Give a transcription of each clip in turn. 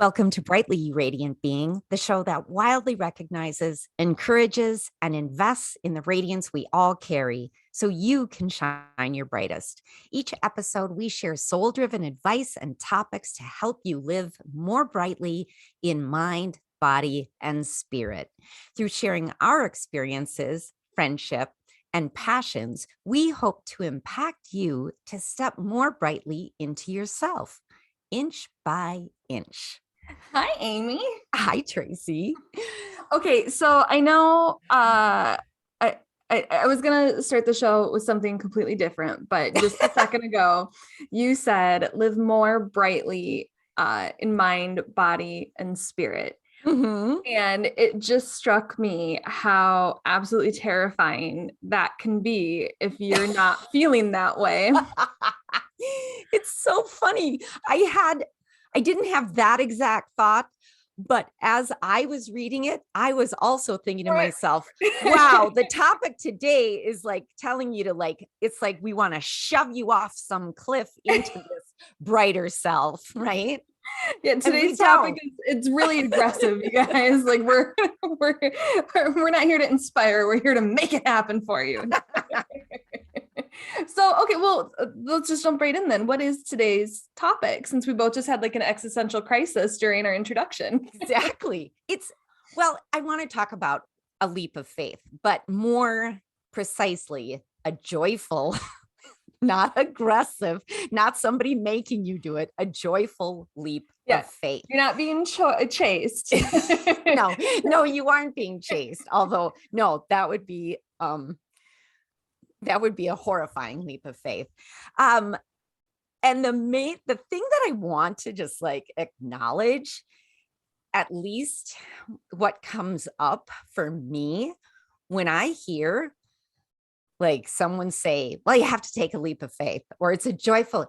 Welcome to Brightly You Radiant Being, the show that wildly recognizes, encourages, and invests in the radiance we all carry so you can shine your brightest. Each episode, we share soul-driven advice and topics to help you live more brightly in mind, body, and spirit. Through sharing our experiences, friendship, and passions, we hope to impact you to step more brightly into yourself, inch by inch. Hi, Amy. Hi, Tracy. Okay, so I know I was gonna start the show with something completely different, but just a second ago, you said live more brightly in mind, body, and spirit. Mm-hmm. And it just struck me how absolutely terrifying that can be if you're not feeling that way. It's so funny. I didn't have that exact thought, but as I was reading it, I was also thinking to myself, wow, the topic today is like telling you to it's like we want to shove you off some cliff into this brighter self, right? Yeah, today's topic it's really aggressive, you guys. Like we're not here to inspire, we're here to make it happen for you. So, okay, well, let's just jump right in then. What is today's topic, since we both just had like an existential crisis during our introduction? Exactly. I want to talk about a leap of faith, but more precisely, a joyful, not aggressive, not somebody making you do it, a joyful leap of faith. You're not being chased. No, you aren't being chased. Although, no, that would be a horrifying leap of faith. And the thing that I want to just acknowledge, at least what comes up for me when I hear someone say, well, you have to take a leap of faith, or it's a joyful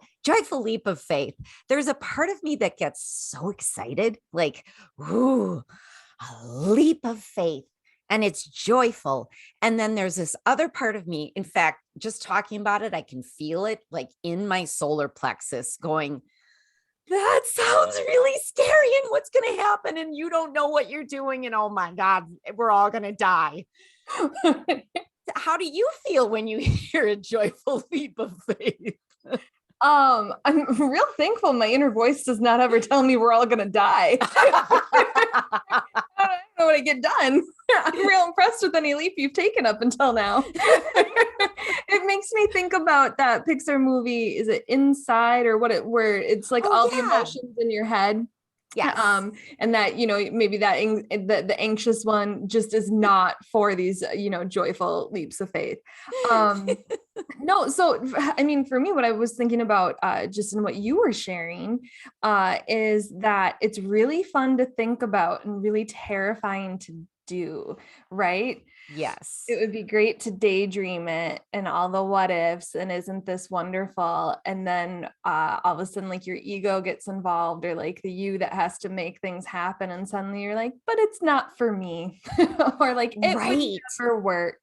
leap of faith. There's a part of me that gets so excited, ooh, a leap of faith. And it's joyful. And then there's this other part of me. In fact, just talking about it, I can feel it in my solar plexus going, that sounds really scary. And what's going to happen? And you don't know what you're doing. And oh my God, we're all going to die. How do you feel when you hear a joyful leap of faith? I'm real thankful my inner voice does not ever tell me we're all going to die. I don't know what I get done. I'm real impressed with any leap you've taken up until now. It makes me think about that Pixar movie. Is it Inside or where it's like all the emotions in your head? Yeah. And that, maybe that the anxious one just is not for these, joyful leaps of faith. No. So, I mean, for me, what I was thinking about, just in what you were sharing, is that it's really fun to think about and really terrifying to do, right? Yes. It would be great to daydream it and all the what ifs and isn't this wonderful? And then all of a sudden your ego gets involved, or the you that has to make things happen, and suddenly you're like, but it's not for me. Or it would never work.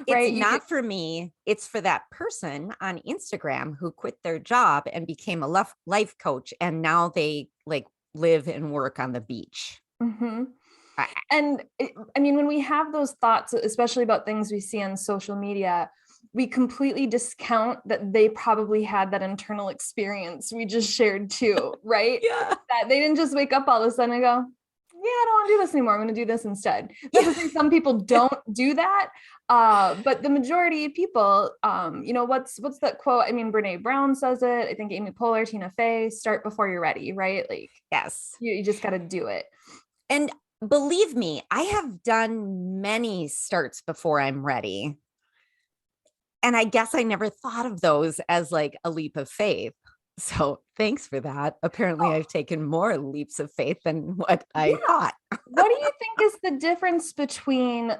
It's not for me. It's for that person on Instagram who quit their job and became a life coach, and now they live and work on the beach. Mm-hmm. And I mean, when we have those thoughts, especially about things we see on social media, we completely discount that they probably had that internal experience we just shared too, right? Yeah. That they didn't just wake up all of a sudden and go, yeah, I don't want to do this anymore. I'm going to do this instead. Not to say some people don't do that. But the majority of people, what's that quote? I mean, Brene Brown says it. I think Amy Poehler, Tina Fey, start before you're ready, right? Yes. You just got to do it. And believe me, I have done many starts before I'm ready. And I guess I never thought of those as a leap of faith. So thanks for that. Apparently, I've taken more leaps of faith than what I thought. What do you think is the difference between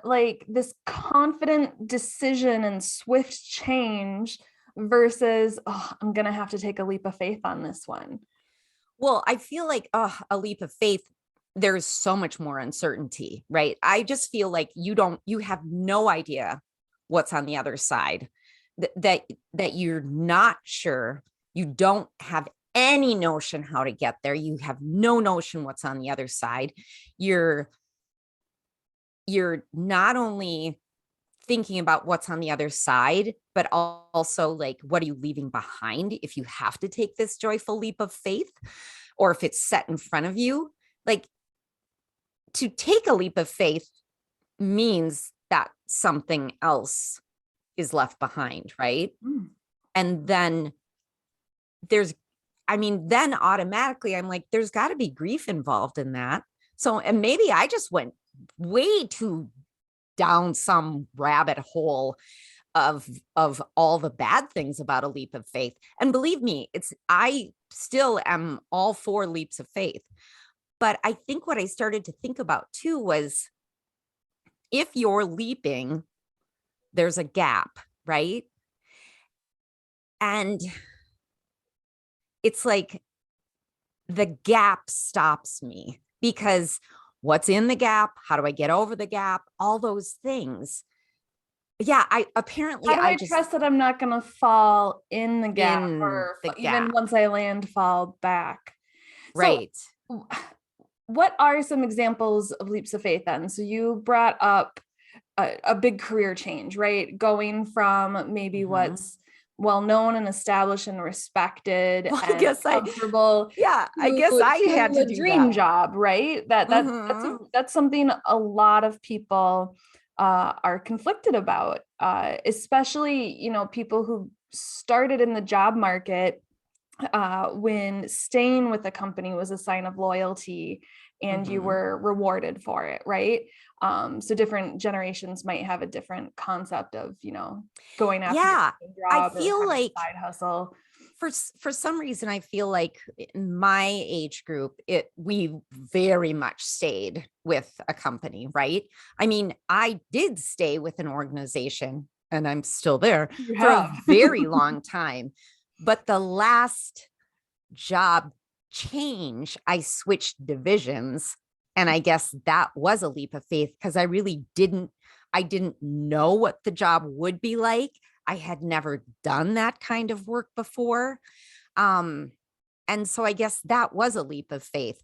this confident decision and swift change versus, I'm going to have to take a leap of faith on this one? Well, I feel a leap of faith, there's so much more uncertainty, right? I just feel you have no idea what's on the other side, that you're not sure. You don't have any notion how to get there. You have no notion what's on the other side. You're not only thinking about what's on the other side, but also like, what are you leaving behind if you have to take this joyful leap of faith, or if it's set in front of you? Like, to take a leap of faith means that something else is left behind, right? And then then automatically I'm like, there's got to be grief involved in that. So, and maybe I just went way too down some rabbit hole of all the bad things about a leap of faith. And believe me, I still am all for leaps of faith. But I think what I started to think about too was, if you're leaping, there's a gap, right? And it's like the gap stops me, because what's in the gap? How do I get over the gap? All those things. Yeah, How do I trust that I'm not going to fall in the gap, or even once I land, fall back? Right. So, what are some examples of leaps of faith then? So you brought up a big career change, right? Going from maybe what's well-known and established and respected and comfortable. I guess I had to do a dream job, right? That's something a lot of people are conflicted about, especially, people who started in the job market when staying with a company was a sign of loyalty and you were rewarded for it, right? So different generations might have a different concept of, going after a job, I feel like side hustle. For some reason, I feel like in my age group, we very much stayed with a company, right? I mean, I did stay with an organization, and I'm still there for a very long time. But the last job change, I switched divisions. And I guess that was a leap of faith, because I didn't know what the job would be like. I had never done that kind of work before. And so I guess that was a leap of faith.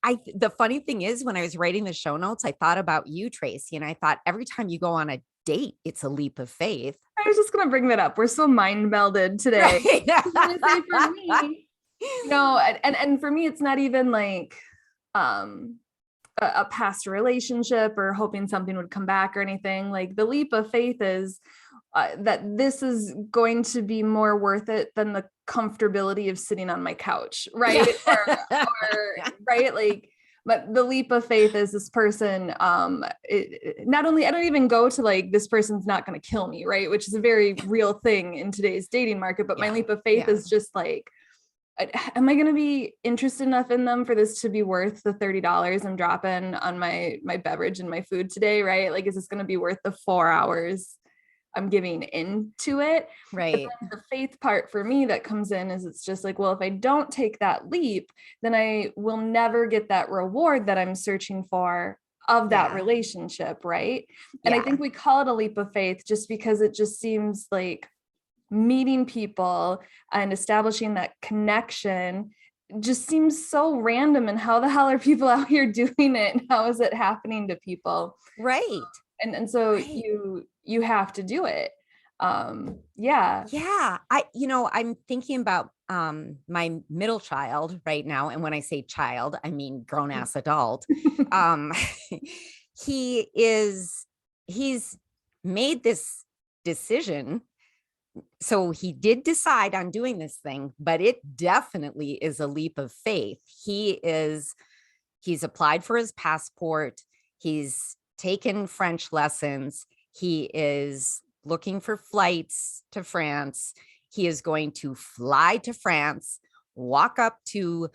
The funny thing is, when I was writing the show notes, I thought about you, Tracy, and I thought, every time you go on a date, it's a leap of faith. I was just going to bring that up. We're so mind melded today. Right. For me, and for me, it's not even like a past relationship or hoping something would come back or anything. Like, the leap of faith is that this is going to be more worth it than the comfortability of sitting on my couch, right? or right, like, but the leap of faith is this person, not only, I don't even go to like, this person's not going to kill me, right? Which is a very real thing in today's dating market. But my leap of faith is just like, am I going to be interested enough in them for this to be worth the $30 I'm dropping on my beverage and my food today, right? Like, is this going to be worth the 4 hours I'm giving into it? Right. The faith part for me that comes in is, it's just like, well, if I don't take that leap, then I will never get that reward that I'm searching for of that relationship, right? And I think we call it a leap of faith just because it just seems like meeting people and establishing that connection just seems so random. And how the hell are people out here doing it? And how is it happening to people? Right. And so you have to do it. Yeah. I'm thinking about my middle child right now. And when I say child, I mean grown ass adult. He's made this decision. So he did decide on doing this thing, but it definitely is a leap of faith. He's applied for his passport. He's taken French lessons. He is looking for flights to France. He is going to fly to France, walk up to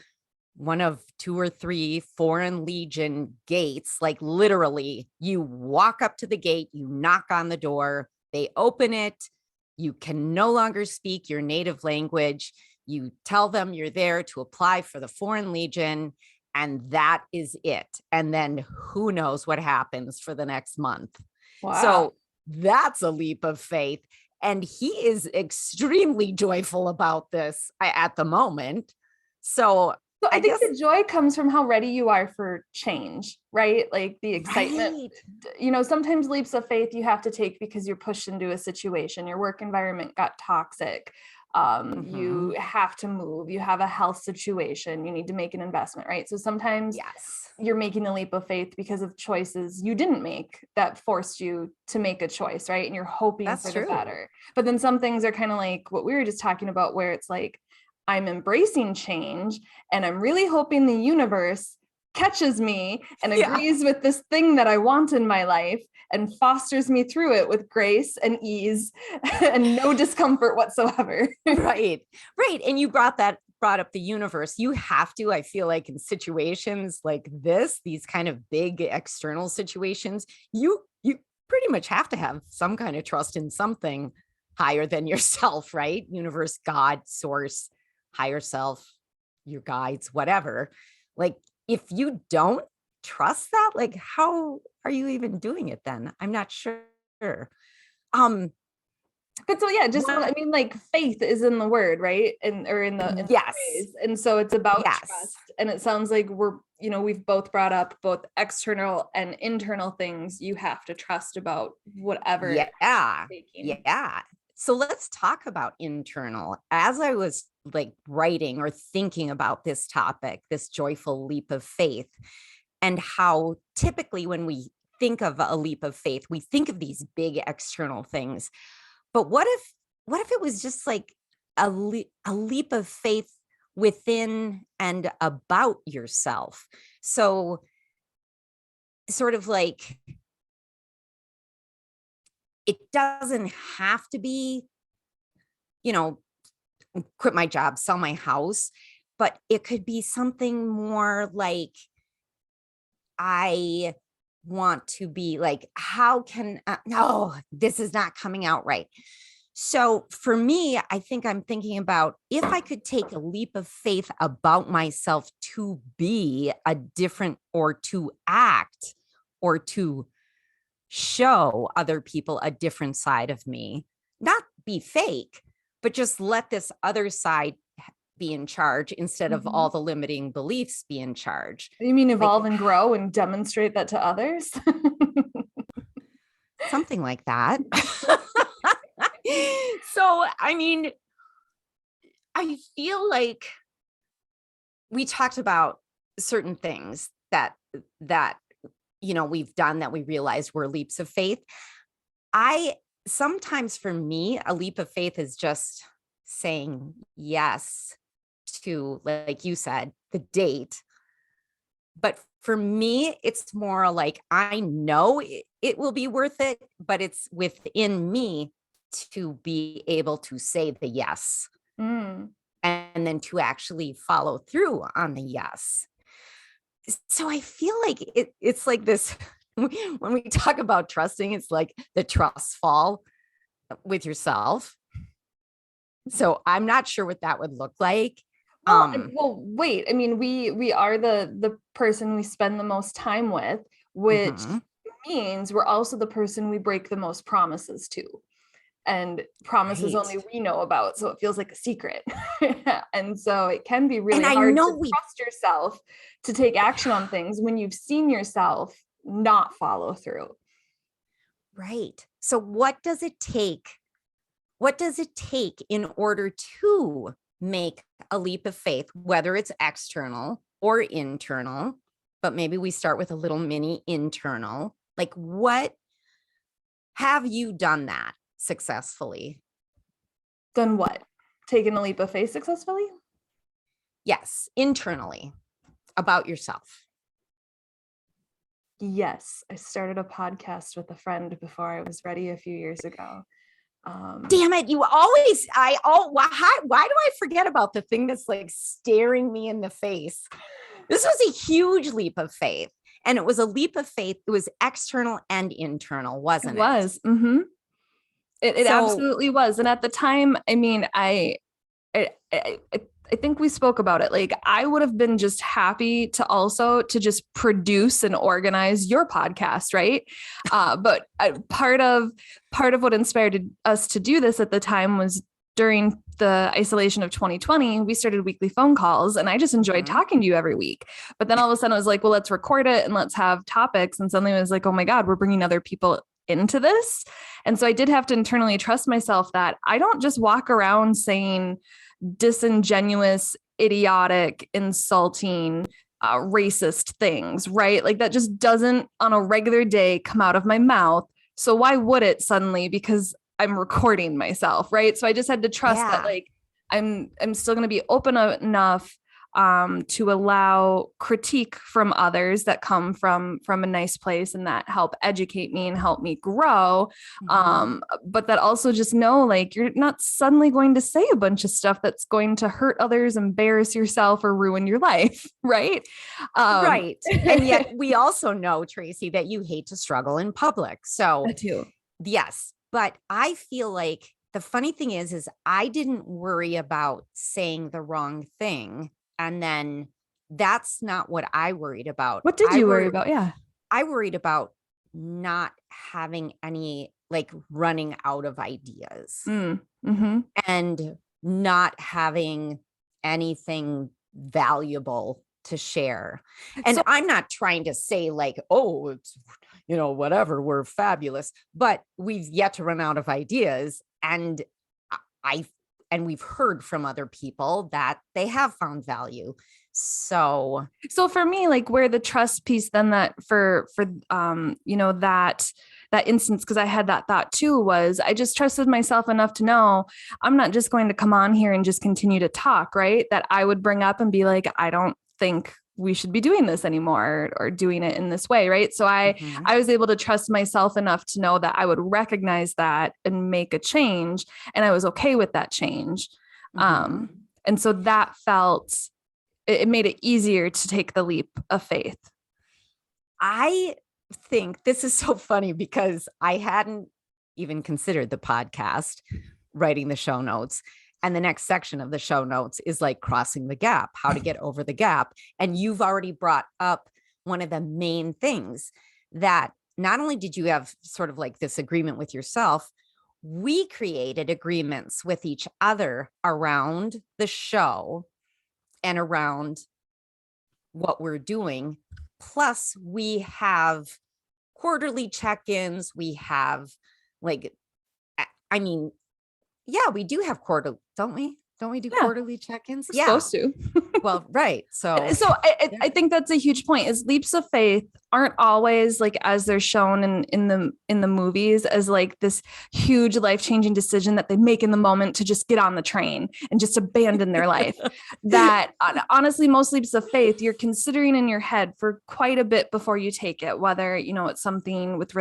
one of 2 or 3 Foreign Legion gates. Like, literally, you walk up to the gate, you knock on the door, they open it. You can no longer speak your native language. You tell them you're there to apply for the Foreign Legion, and that is it. And then who knows what happens for the next month. Wow. So that's a leap of faith. And he is extremely joyful about this at the moment. So So I I think guess, the joy comes from how ready you are for change, right? Like the excitement. right. Sometimes leaps of faith you have to take because you're pushed into a situation. Your work environment got toxic. You have to move. You have a health situation. You need to make an investment, right? So sometimes Yes. you're making a leap of faith because of choices you didn't make that forced you to make a choice, right? And you're hoping That's for the true. better. But then some things are kind of like what we were just talking about, where it's like, I'm embracing change and I'm really hoping the universe catches me and agrees with this thing that I want in my life and fosters me through it with grace and ease and no discomfort whatsoever. Right. Right. And you brought up the universe. You have to, I feel like, in situations like this, these kind of big external situations, you pretty much have to have some kind of trust in something higher than yourself, right? Universe, God, source, higher self, your guides, whatever. Like, if you don't trust that, like, how are you even doing it then? I'm not sure. But so yeah, just One, I mean, like faith is in the word, right? And or in the yes, phrase. And so it's about yes, trust. And it sounds like we've both brought up both external and internal things you have to trust about whatever yeah, taking. yeah. So let's talk about internal. As I was like writing or thinking about this topic, this joyful leap of faith, and how typically when we think of a leap of faith, we think of these big external things. But what if it was just like a leap of faith within and about yourself? So sort of like, it doesn't have to be, you know, quit my job, sell my house, but it could be something more like, I want to be like, how can, no, this is not coming out right. So for me, I think I'm thinking about if I could take a leap of faith about myself to be a different, or to act, or to show other people a different side of me, not be fake, but just let this other side be in charge instead of all the limiting beliefs be in charge. You mean Like, evolve and grow and demonstrate that to others? something like that. So, I mean, I feel like we talked about certain things that we've done that we realized were leaps of faith. I Sometimes for me, a leap of faith is just saying yes to, like you said, the date. But for me, it's more like, I know it will be worth it, but it's within me to be able to say the yes, and then to actually follow through on the yes. So I feel like it's like this. When we talk about trusting, it's like the trust fall with yourself. So I'm not sure what that would look like. Well, wait. I mean, we are the person we spend the most time with, which means we're also the person we break the most promises to. And promises Right. only we know about, so it feels like a secret. And so it can be really And I hard know to trust yourself to take action on things when you've seen yourself not follow through. Right. So what does it take? What does it take in order to make a leap of faith, whether it's external or internal? But maybe we start with a little mini internal. Like, what have you done that successfully? Done what? Taken a leap of faith successfully? Yes, internally, about yourself. Yes, I started a podcast with a friend before I was ready a few years ago. Damn it! Why do I forget about the thing that's like staring me in the face? This was a huge leap of faith, and it was a leap of faith. It was external and internal, wasn't It it? was. It So, absolutely was. And at the time, I mean, I think we spoke about it. Like I would have been just happy to just produce and organize your podcast, right? But part of what inspired us to do this at the time was during the isolation of 2020, we started weekly phone calls, and I just enjoyed talking to you every week. But then all of a sudden it was like, well, let's record it and let's have topics. And suddenly it was like, oh my God, we're bringing other people into this. And so I did have to internally trust myself that I don't just walk around saying disingenuous, idiotic, insulting, racist things, right? Like that just doesn't on a regular day come out of my mouth. So why would it suddenly? Because I'm recording myself, right? So I just had to trust that like I'm still going to be open enough to allow critique from others that come from a nice place and that help educate me and help me grow. But that also just know, like, you're not suddenly going to say a bunch of stuff that's going to hurt others, embarrass yourself, or ruin your life. Right. Right. And yet we also know, Tracy, that you hate to struggle in public. So that too. Yes. But I feel like the funny thing is I didn't worry about saying the wrong thing. And then that's not what I worried about. What did you worry about? Yeah. I worried about not having any, like, running out of ideas and not having anything valuable to share. And so, I'm not trying to say like, oh, it's, whatever, we're fabulous, but we've yet to run out of ideas. And we've heard from other people that they have found value. So for me, like where the trust piece, then that for that instance, because I had that thought too, was I just trusted myself enough to know I'm not just going to come on here and just continue to talk, right? That I would bring up and be like, I don't think we should be doing this anymore or doing it in this way. Right. So I was able to trust myself enough to know that I would recognize that and make a change. And I was okay with that change. And so that it made it easier to take the leap of faith. I think this is so funny because I hadn't even considered the podcast, writing the show notes. And the next section of the show notes is like crossing the gap, how to get over the gap. And you've already brought up one of the main things, that not only did you have sort of like this agreement with yourself, we created agreements with each other around the show and around what we're doing. Plus we have quarterly check-ins. We have we do have quarterly, don't we? Don't we do quarterly check-ins? We're supposed to. Well, right. So I think that's a huge point, is leaps of faith aren't always like, as they're shown in the movies, as like this huge life-changing decision that they make in the moment to just get on the train and just abandon their life. That honestly, most leaps of faith, you're considering in your head for quite a bit before you take it, whether, it's something with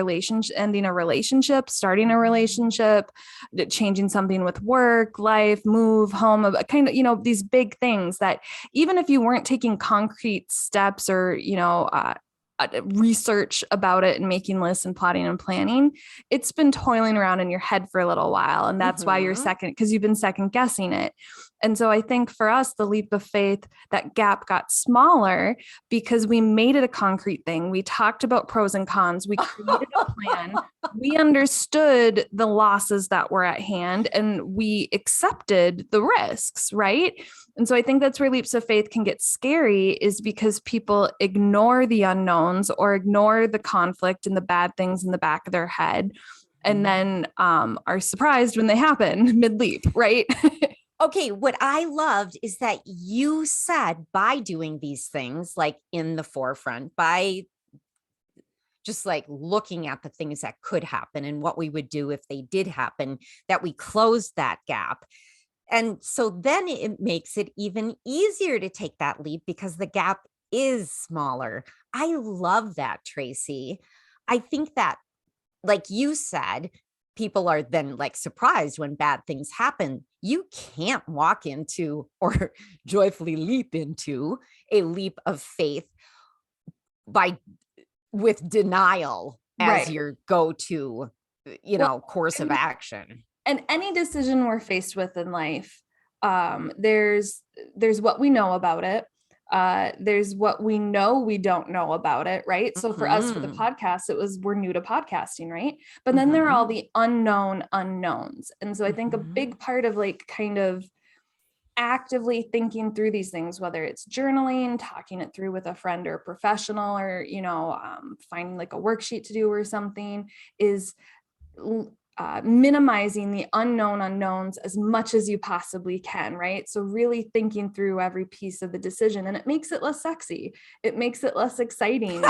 ending a relationship, starting a relationship, changing something with work, life, move, home, kind of, these big things that even if you weren't taking concrete steps or, research about it and making lists and plotting and planning, it's been toiling around in your head for a little while. And that's why you're because you've been second guessing it. And so I think for us, the leap of faith, that gap got smaller because we made it a concrete thing. We talked about pros and cons. We created a plan. We understood the losses that were at hand and we accepted the risks, right? And so I think that's where leaps of faith can get scary, is because people ignore the unknowns or ignore the conflict and the bad things in the back of their head, and then are surprised when they happen mid-leap, right? Okay, what I loved is that you said by doing these things, like in the forefront, by just like looking at the things that could happen and what we would do if they did happen, that we closed that gap. And so then it makes it even easier to take that leap because the gap is smaller. I love that, Tracy. I think that, like you said, people are then like surprised when bad things happen. You can't walk into or joyfully leap into a leap of faith with denial as your go-to, course of action. And any decision we're faced with in life, There's what we know about it. There's what we know we don't know about it, right? So for us, for the podcast, we're new to podcasting, right? But then there are all the unknown unknowns. And so I think a big part of like kind of actively thinking through these things, whether it's journaling, talking it through with a friend or a professional, or, finding like a worksheet to do or something, is minimizing the unknown unknowns as much as you possibly can, right? So really thinking through every piece of the decision, and it makes it less sexy. It makes it less exciting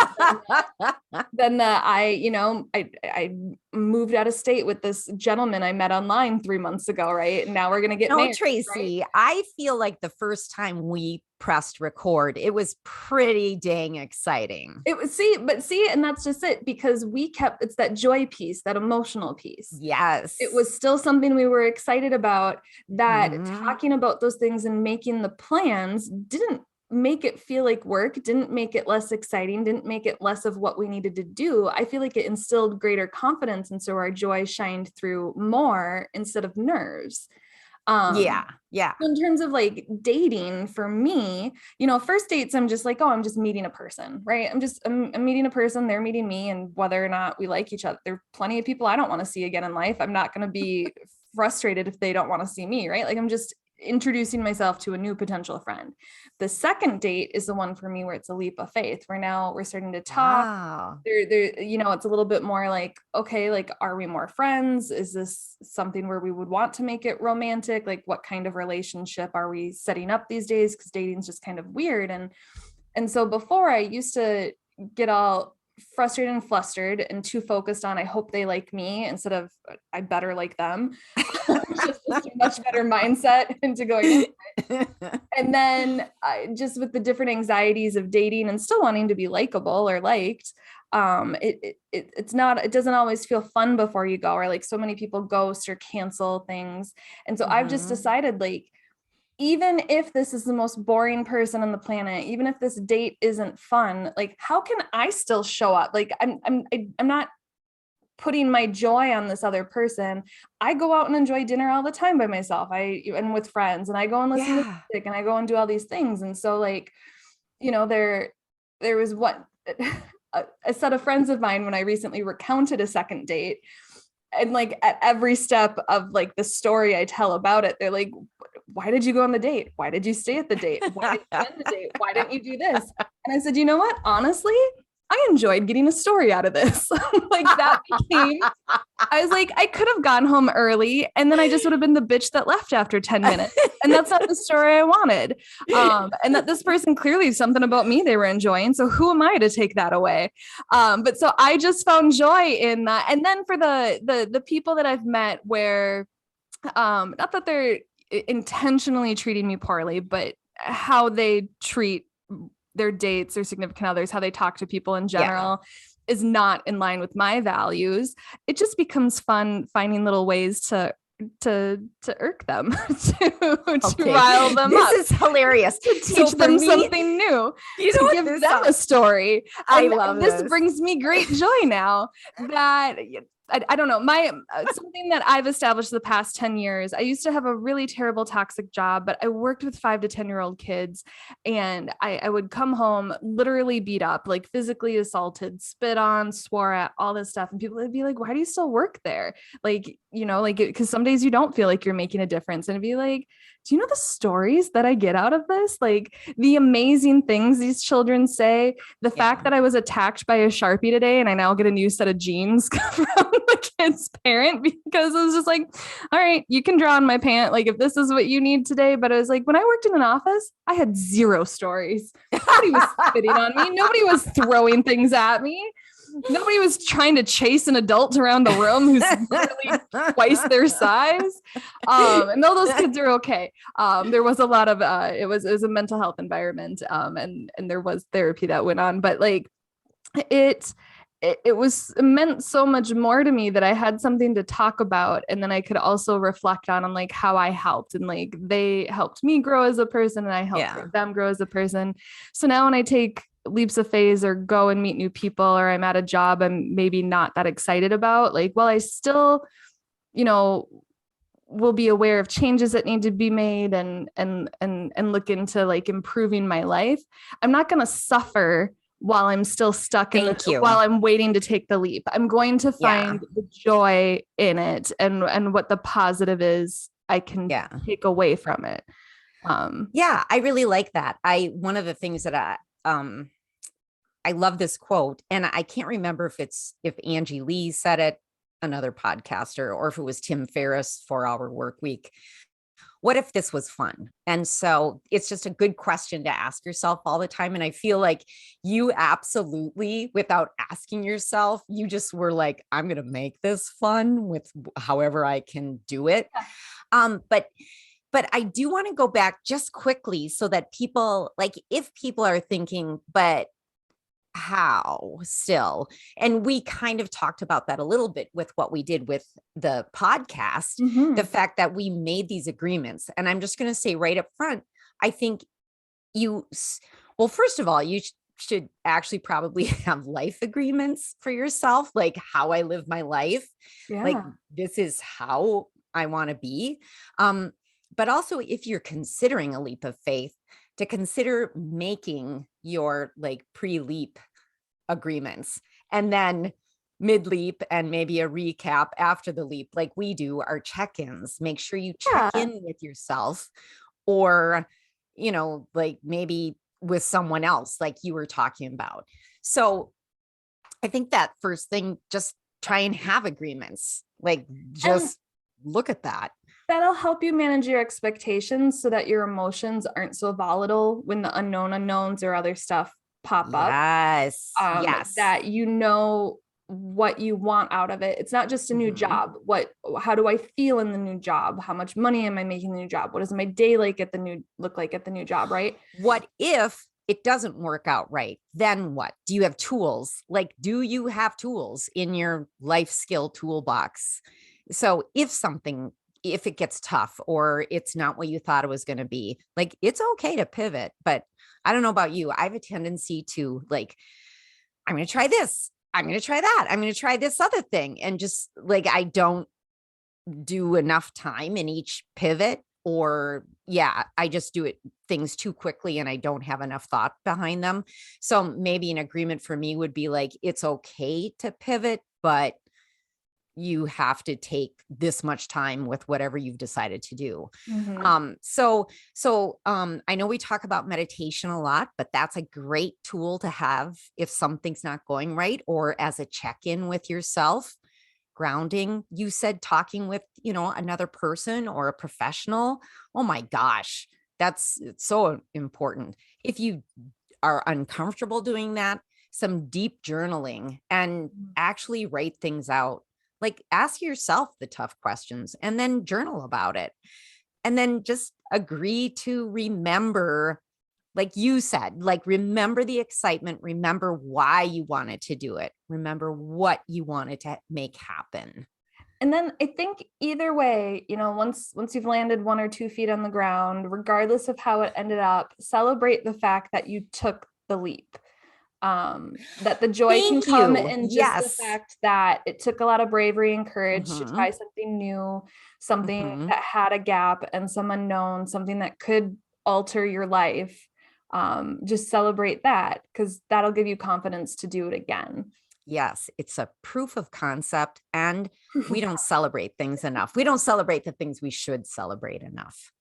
than I moved out of state with this gentleman I met online 3 months ago, right? And now we're going to get married. Tracy, right? I feel like the first time we pressed record, it was pretty dang exciting. It was, and that's just it, because it's that joy piece, that emotional piece. Yes. It was still something we were excited about, that talking about those things and making the plans didn't make it feel like work, didn't make it less exciting, didn't make it less of what we needed to do. I feel like it instilled greater confidence. And so our joy shined through more instead of nerves. Yeah. In terms of like dating, for me, first dates, I'm just like, I'm just meeting a person, right? I'm meeting a person, they're meeting me, and whether or not we like each other, there are plenty of people I don't want to see again in life. I'm not going to be frustrated if they don't want to see me, right? Like, I'm just introducing myself to a new potential friend. The second date is the one for me where it's a leap of faith, where now we're starting to talk. Wow. It's a little bit more like, okay, like, are we more friends? Is this something where we would want to make it romantic? Like, what kind of relationship are we setting up these days? Because dating's just kind of weird. And so before, I used to get all frustrated and flustered and too focused on, I hope they like me, instead of I better like them. Just a much better mindset into going in. And then just with the different anxieties of dating and still wanting to be likable or liked, it doesn't always feel fun before you go, or like so many people ghost or cancel things. And so I've just decided, like, even if this is the most boring person on the planet, even if this date isn't fun, like, how can I still show up? Like, I'm not putting my joy on this other person. I go out and enjoy dinner all the time by myself. And with friends, and I go and listen to music, and I go and do all these things. And so, like, there was a set of friends of mine when I recently recounted a second date, and like at every step of like the story I tell about it, they're like, why did you go on the date? Why did you stay at the date? Why did you end the date? Why didn't you do this? And I said, you know what? Honestly, I enjoyed getting a story out of this. Like, that became, I was like, I could have gone home early, and then I just would have been the bitch that left after 10 minutes. And that's not the story I wanted. And that this person clearly something about me they were enjoying. So who am I to take that away? But so I just found joy in that. And then for the people that I've met where, not that they're intentionally treating me poorly, but how they treat their dates, their significant others, how they talk to people in general is not in line with my values. It just becomes fun finding little ways to irk them, to rile them up. This is hilarious. To teach them something new. To give them a story. I love this. This brings me great joy now that I don't know, something that I've established the past 10 years. I used to have a really terrible toxic job, but I worked with 5 to 10-year-old kids, and I would come home literally beat up, like physically assaulted, spit on, swore at, all this stuff. And people would be like, why do you still work there? Like, because some days you don't feel like you're making a difference. And it'd be like, do you know the stories that I get out of this? Like, the amazing things these children say, the fact that I was attacked by a Sharpie today and I now get a new set of jeans from the kid's parent, because it was just like, all right, you can draw on my pant, like, if this is what you need today. But it was like, when I worked in an office, I had 0 stories. Nobody was spitting on me. Nobody was throwing things at me. Nobody was trying to chase an adult around the room who's literally twice their size. And though those kids are okay, there was a lot of, it was a mental health environment. And there was therapy that went on, but like, it meant so much more to me that I had something to talk about. And then I could also reflect on like how I helped, and like they helped me grow as a person, and I helped them grow as a person. So now when I take leaps of faith or go and meet new people, or I'm at a job I'm maybe not that excited about, like, well, I still, will be aware of changes that need to be made and look into like improving my life. I'm not going to suffer while I'm still stuck Thank you. while I'm waiting to take the leap. I'm going to find the joy in it and what the positive is I can take away from it. I really like that. One of the things that I love this quote, and I can't remember if Angie Lee said it, another podcaster, or if it was Tim Ferriss, 4-Hour Work Week. What if this was fun? And so it's just a good question to ask yourself all the time. And I feel like you absolutely, without asking yourself, you just were like, I'm going to make this fun with however I can do it. But I do want to go back just quickly so that people, like, if people are thinking, but how still, and we kind of talked about that a little bit with what we did with the podcast, the fact that we made these agreements. And I'm just going to say right up front, I think first of all, you should actually probably have life agreements for yourself, like how I live my life. Like, this is how I want to be. But also, if you're considering a leap of faith, to consider making your like pre-leap agreements and then mid-leap and maybe a recap after the leap, like we do our check-ins. Make sure you check in with yourself, or, like maybe with someone else, like you were talking about. So I think that first thing, just try and have agreements, like just look at that. That'll help you manage your expectations so that your emotions aren't so volatile when the unknown unknowns or other stuff pop up. Yes. That what you want out of it. It's not just a new job. How do I feel in the new job? How much money am I making in the new job? What does my day look like at the new job, right? What if it doesn't work out right? Then what? Do you have tools? Like, do you have tools in your life skill toolbox? So if it gets tough or it's not what you thought it was going to be, like, it's okay to pivot. But I don't know about you. I have a tendency to like, I'm going to try this. I'm going to try that. I'm going to try this other thing. And just like, I don't do enough time in each pivot, or I just do things too quickly and I don't have enough thought behind them. So maybe an agreement for me would be like, it's okay to pivot, but you have to take this much time with whatever you've decided to do. So I know we talk about meditation a lot, but that's a great tool to have if something's not going right, or as a check-in with yourself. Grounding, you said, talking with, another person or a professional. Oh my gosh, it's so important. If you are uncomfortable doing that, some deep journaling and actually write things out. Like, ask yourself the tough questions and then journal about it. And then just agree to remember, like you said, like, remember the excitement, remember why you wanted to do it, remember what you wanted to make happen. And then I think either way, once you've landed 1 or 2 feet on the ground, regardless of how it ended up, celebrate the fact that you took the leap. That the joy can come in just the fact that it took a lot of bravery and courage to try something new, something that had a gap and some unknown, something that could alter your life. Just celebrate that, because that'll give you confidence to do it again. Yes, it's a proof of concept, and we don't celebrate things enough. We don't celebrate the things we should celebrate enough.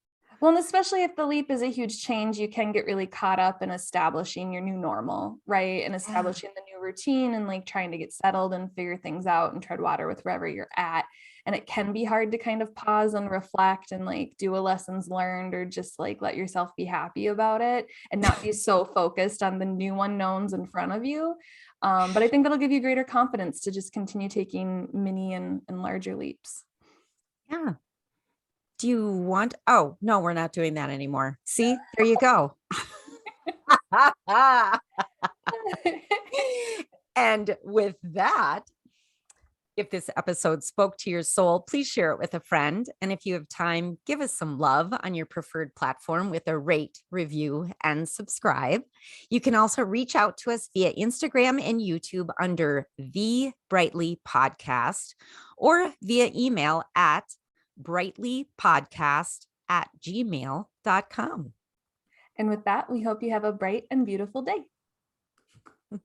Well, and especially if the leap is a huge change, you can get really caught up in establishing your new normal, right? And establishing the new routine and like trying to get settled and figure things out and tread water with wherever you're at. And it can be hard to kind of pause and reflect and like do a lessons learned, or just like let yourself be happy about it and not be so focused on the new unknowns in front of you. But I think that'll give you greater confidence to just continue taking mini and larger leaps. Yeah. Do you want, oh, no, we're not doing that anymore. See, there you go. And with that, if this episode spoke to your soul, please share it with a friend. And if you have time, give us some love on your preferred platform with a rate, review, and subscribe. You can also reach out to us via Instagram and YouTube under The Brightly Podcast, or via email at brightlypodcast@gmail.com. And with that, we hope you have a bright and beautiful day.